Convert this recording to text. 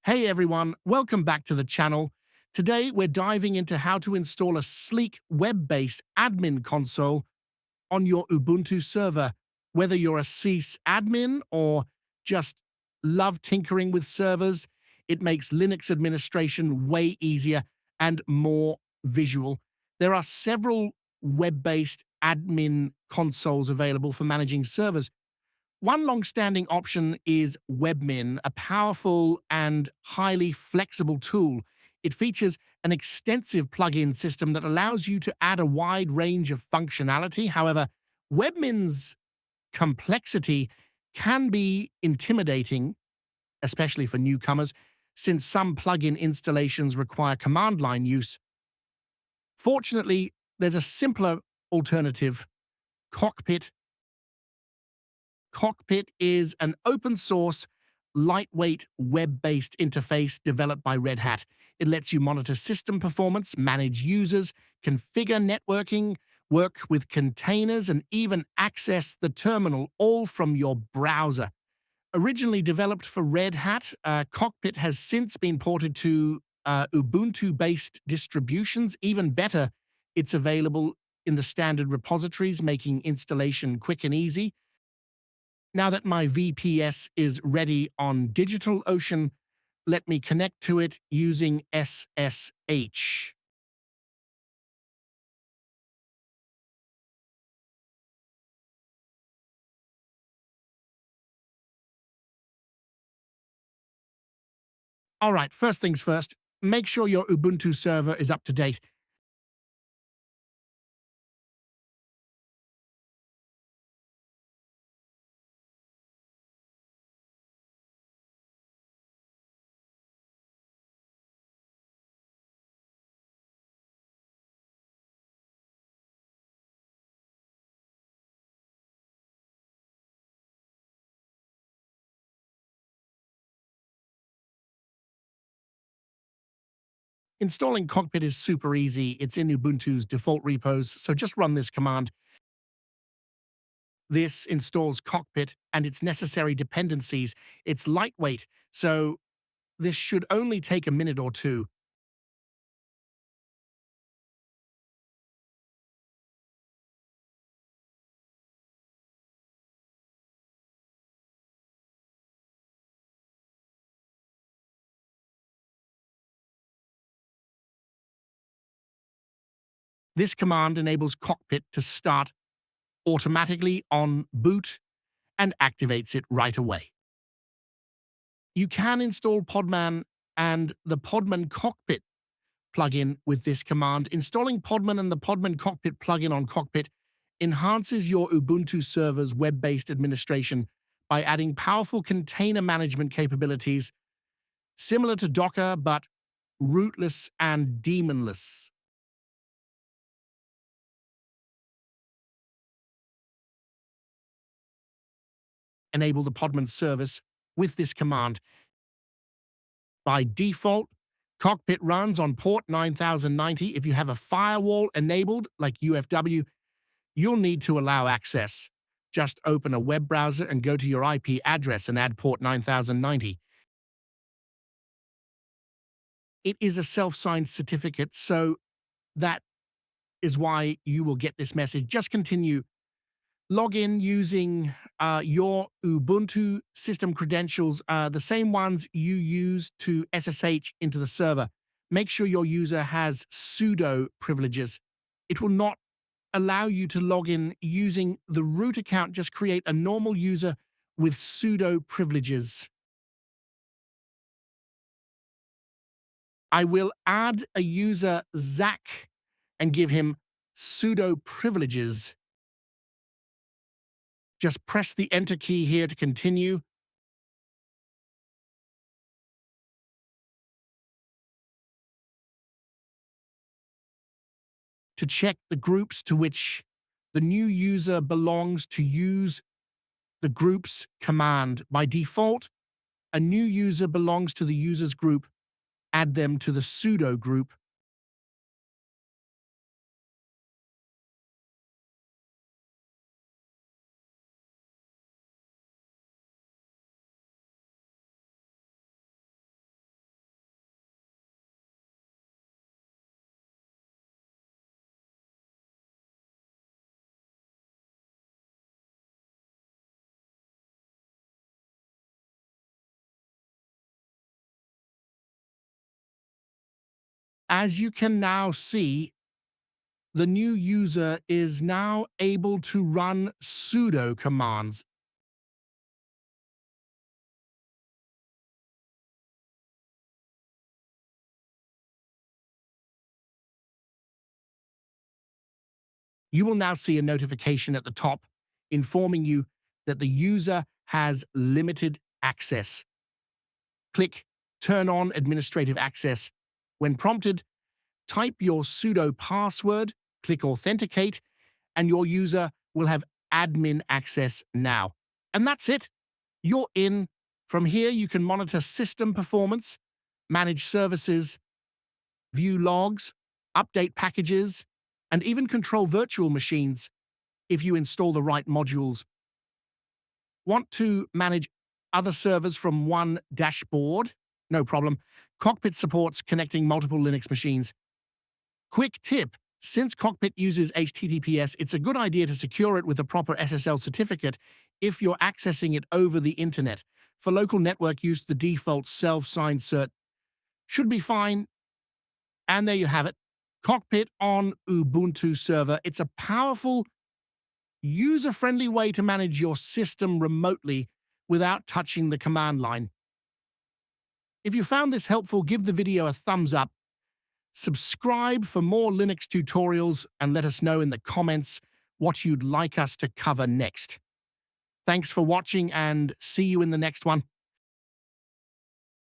Hey everyone, welcome back to the channel. Today we're diving into how to install a sleek web-based admin console on your Ubuntu server. Whether you're a sysadmin or just love tinkering with servers, it makes Linux administration way easier and more visual. There are several web-based admin consoles available for managing servers. One long-standing option is Webmin, a powerful and highly flexible tool. It features an extensive plugin system that allows you to add a wide range of functionality. However, Webmin's complexity can be intimidating, especially for newcomers, since some plugin installations require command line use. Fortunately, there's a simpler alternative, Cockpit. Cockpit is an open-source, lightweight, web-based interface developed by Red Hat. It lets you monitor system performance, manage users, configure networking, work with containers, and even access the terminal, all from your browser. Originally developed for Red Hat, Cockpit has since been ported to Ubuntu-based distributions. Even better, it's available in the standard repositories, making installation quick and easy. Now that my VPS is ready on DigitalOcean, let me connect to it using SSH. All right, first things first, make sure your Ubuntu server is up to date. Installing Cockpit is super easy. It's in Ubuntu's default repos, so just run this command. This installs Cockpit and its necessary dependencies. It's lightweight, so this should only take a minute or two. This command enables Cockpit to start automatically on boot and activates it right away. You can install Podman and the Podman Cockpit plugin with this command. Installing Podman and the Podman Cockpit plugin on Cockpit enhances your Ubuntu server's web-based administration by adding powerful container management capabilities similar to Docker but rootless and daemonless. Enable the Podman service with this command. By default, Cockpit runs on port 9090. If you have a firewall enabled, like UFW, you'll need to allow access. Just open a web browser and go to your IP address and add port 9090. It is a self-signed certificate, so that is why you will get this message. Just continue. Log in using your Ubuntu system credentials, the same ones you use to SSH into the server. Make sure your user has sudo privileges. It will not allow you to log in using the root account. Just create a normal user with sudo privileges. I will add a user Zach and give him sudo privileges. Just press the Enter key here to continue. To check the groups to which the new user belongs, to use the groups command. By default, a new user belongs to the user's group. Add them to the sudo group. As you can now see, the new user is now able to run sudo commands. You will now see a notification at the top informing you that the user has limited access. Click Turn on administrative access. When prompted, type your sudo password, click Authenticate, and your user will have admin access now. And that's it. You're in. From here, you can monitor system performance, manage services, view logs, update packages, and even control virtual machines if you install the right modules. Want to manage other servers from one dashboard? No problem. Cockpit supports connecting multiple Linux machines. Quick tip: since Cockpit uses HTTPS, it's a good idea to secure it with a proper SSL certificate if you're accessing it over the internet. For local network use, the default self-signed cert should be fine. And there you have it. Cockpit on Ubuntu server. It's a powerful, user-friendly way to manage your system remotely without touching the command line. If you found this helpful, give the video a thumbs up. Subscribe for more Linux tutorials and let us know in the comments what you'd like us to cover next. Thanks for watching and see you in the next one.